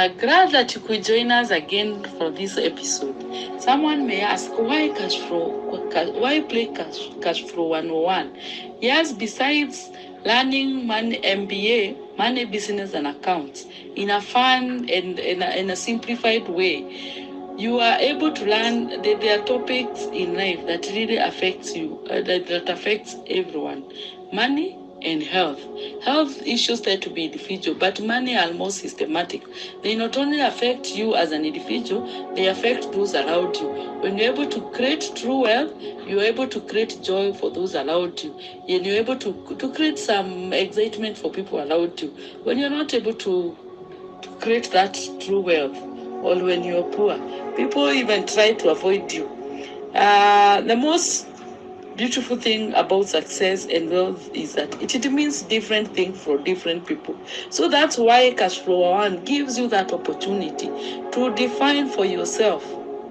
glad that you could join us again for this episode. Someone may ask, why cash flow? Why play cash flow 101? Yes, besides learning money MBA, money business and accounts in a fun and in a simplified way, you are able to learn that there are topics in life that really affects you, that affects everyone. Money and health. Health issues tend to be individual, but money are more systematic. They not only affect you as an individual, they affect those around you. When you're able to create true wealth, you're able to create joy for those around you. And you're able to create some excitement for people around you. When you're not able to create that true wealth, or when you're poor, people even try to avoid you. The most beautiful thing about success and wealth is that it means different things for different people. So that's why Cashflow One gives you that opportunity to define for yourself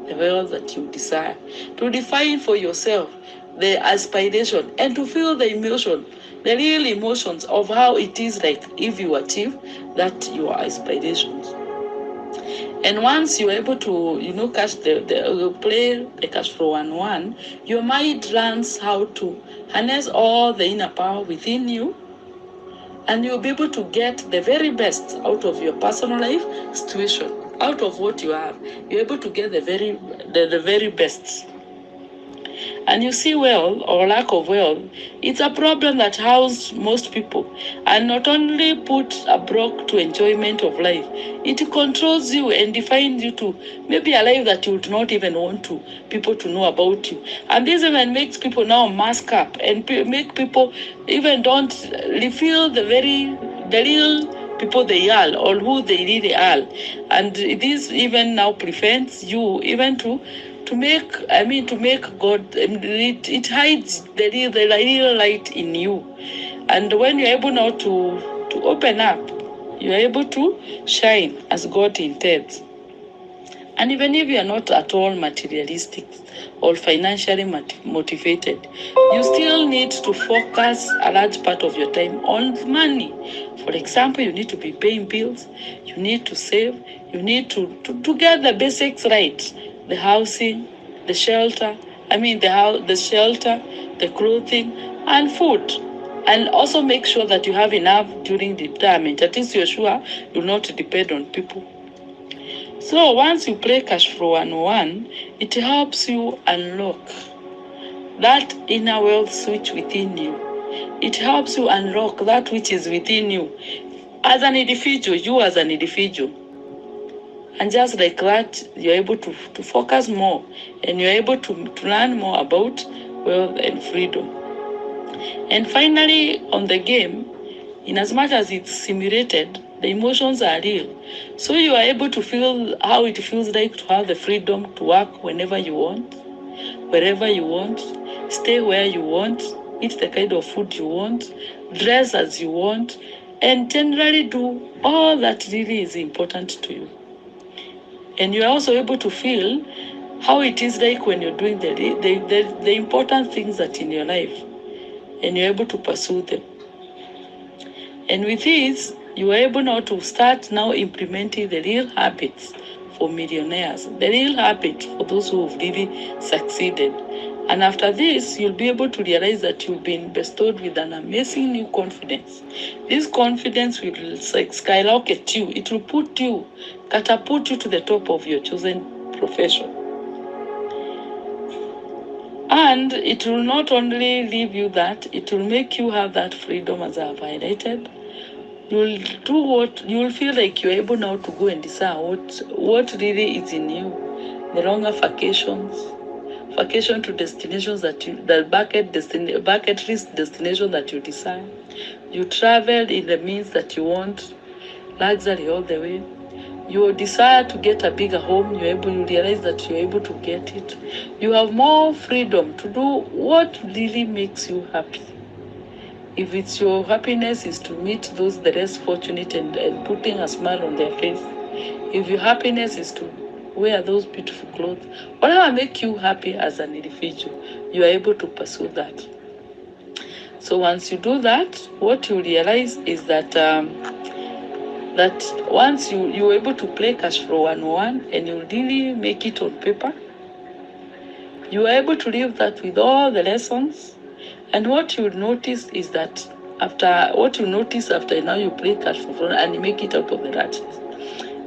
the wealth that you desire, to define for yourself the aspiration, and to feel the emotion, the real emotions of how it is like if you achieve that your aspirations. And once you're able to, catch play the cash flow 101, your mind learns how to harness all the inner power within you, and you'll be able to get the very best out of your personal life situation, out of what you have. You're able to get the very best. And you see, wealth or lack of wealth, it's a problem that houses most people, and not only put a block to enjoyment of life, it controls you and defines you to maybe a life that you would not even want people to know about you. And this even makes people now mask up and make people even don't feel the real people they are or who they really are. And this even now prevents you even to make God, it hides the real light in you. And when you're able now to open up, you're able to shine as God intends. And even if you are not at all materialistic or financially motivated, you still need to focus a large part of your time on money. For example, you need to be paying bills, you need to save, you need to get the basics right. The housing, the shelter, the shelter, the clothing, and food. And also make sure that you have enough during the retirement. At least you're sure you'll not depend on people. So once you play Cashflow 101, it helps you unlock that inner wealth switch within you. It helps you unlock that which is within you. As an individual, you as an individual. And just like that, you're able to focus more, and you're able to learn more about wealth and freedom. And finally, on the game, in as much as it's simulated, the emotions are real. So you are able to feel how it feels like to have the freedom to work whenever you want, wherever you want, stay where you want, eat the kind of food you want, dress as you want, and generally do all that really is important to you. And you're also able to feel how it is like when you're doing the important things that in your life, and you're able to pursue them. And with this, you are able now to start now implementing the real habits for millionaires, the real habit for those who have really succeeded. And after this, you'll be able to realize that you've been bestowed with an amazing new confidence. This confidence will skyrocket you. It will catapult you to the top of your chosen profession. And it will not only leave you that, it will make you have that freedom as I have highlighted. You'll do what you'll feel like you're able now to go and decide what really is in you. The longer vacation to destinations bucket list destination that you desire. You travel in the means that you want, luxury all the way. Your desire to get a bigger home, you realize that you're able to get it. You have more freedom to do what really makes you happy. If it's your happiness is to meet those the less fortunate and putting a smile on their face, if your happiness is to wear those beautiful clothes, whatever makes you happy as an individual, you are able to pursue that. So once you do that, what you realize is that that once you're able to play Cashflow 101 and you really make it on paper, you are able to leave that with all the lessons. And what you notice is that after now you play Cashflow and you make it out of the rat race,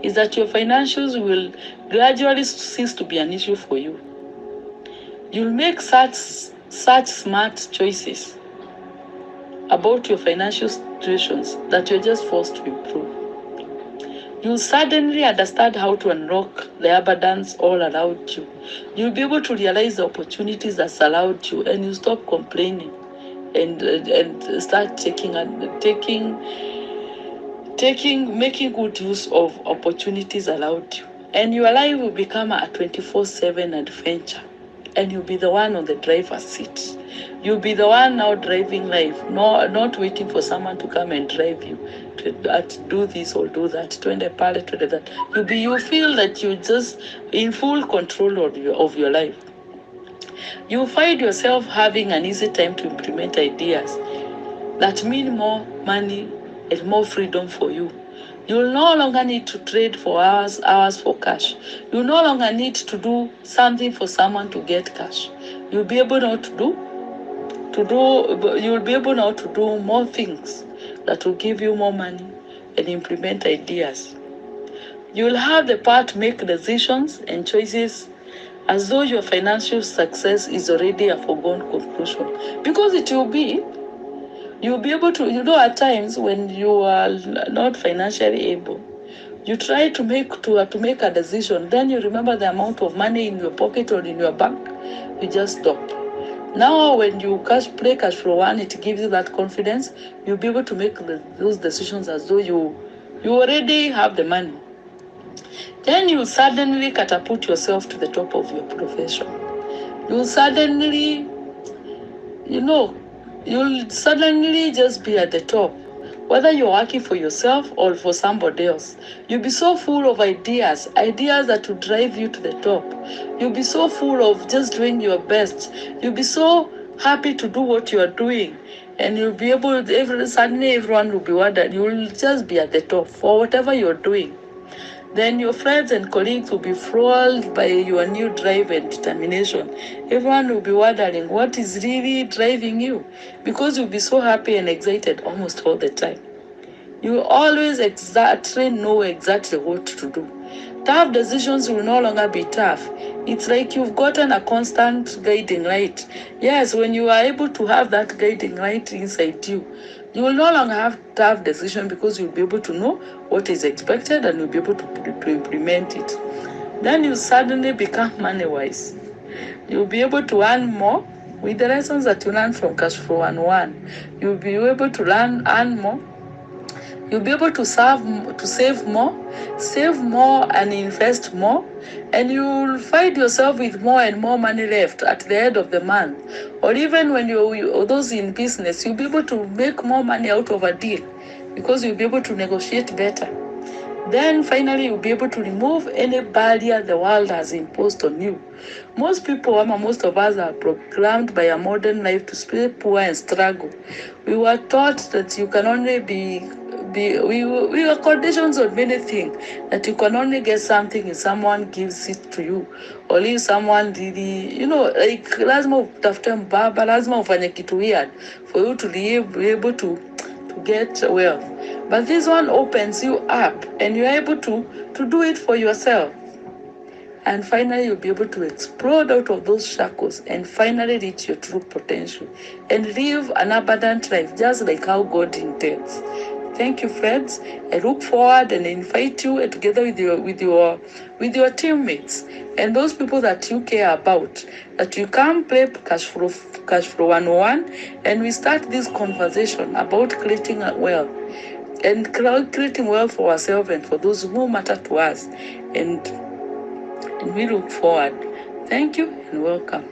is that your financials will gradually cease to be an issue for you. You'll make such smart choices about your financial situations that you're just forced to improve. You'll suddenly understand how to unlock the abundance all around you. You'll be able to realize the opportunities that's allowed you, and you stop complaining and start making good use of opportunities allowed you. And your life will become a 24/7 adventure. And you'll be the one on the driver's seat. You'll be the one now driving life, not waiting for someone to come and drive you to do this or do that, to end a pallet, to do that. You feel that you're just in full control of your life. You find yourself having an easy time to implement ideas that mean more money and more freedom for you. You'll no longer need to trade for hours for cash. You no longer need to do something for someone to get cash. You'll be able now you'll be able now to do more things that will give you more money and implement ideas. You'll have the power to make decisions and choices as though your financial success is already a foregone conclusion. Because it will be. You'll be able to, at times when you are not financially able, you try to make a decision, then you remember the amount of money in your pocket or in your bank, you just stop. Now when you play Cashflow 1, it gives you that confidence. You'll be able to make those decisions as though you already have the money. Then you suddenly catapult yourself to the top of your profession. You'll suddenly just be at the top, whether you're working for yourself or for somebody else. You'll be so full of ideas that will drive you to the top. You'll be so full of just doing your best. You'll be so happy to do what you are doing. And you'll be able, suddenly everyone will be wondering, you'll just be at the top for whatever you're doing. Then your friends and colleagues will be fueled by your new drive and determination. Everyone will be wondering what is really driving you, because you'll be so happy and excited almost all the time. You always know exactly what to do. Tough decisions will no longer be tough. It's like you've gotten a constant guiding light. Yes, when you are able to have that guiding light inside you, you will no longer have tough decisions, because you'll be able to know what is expected and you'll be able to implement it. Then you suddenly become money-wise. You'll be able to earn more with the lessons that you learn from Cashflow 101. You'll be able to earn more. You'll be able to save more and invest more, and you'll find yourself with more and more money left at the end of the month. Or even when those in business, you'll be able to make more money out of a deal, because you'll be able to negotiate better. Then finally, you'll be able to remove any barrier the world has imposed on you. Most of us are programmed by a modern life to stay poor and struggle. We were taught that you can only we were conditioned on many things, that you can only get something if someone gives it to you, or if someone really, like lazima utafute mbaba, lazima ufanye kitu weird for you to be able to get wealth. But this one opens you up, and you're able to do it for yourself. And finally, you'll be able to explode out of those shackles and finally reach your true potential and live an abundant life, just like how God intends. Thank you, friends. I look forward and invite you, together with your teammates and those people that you care about, that you come play Cashflow 101, and we start this conversation about creating wealth, and creating wealth for ourselves and for those who matter to us. And we look forward. Thank you and welcome.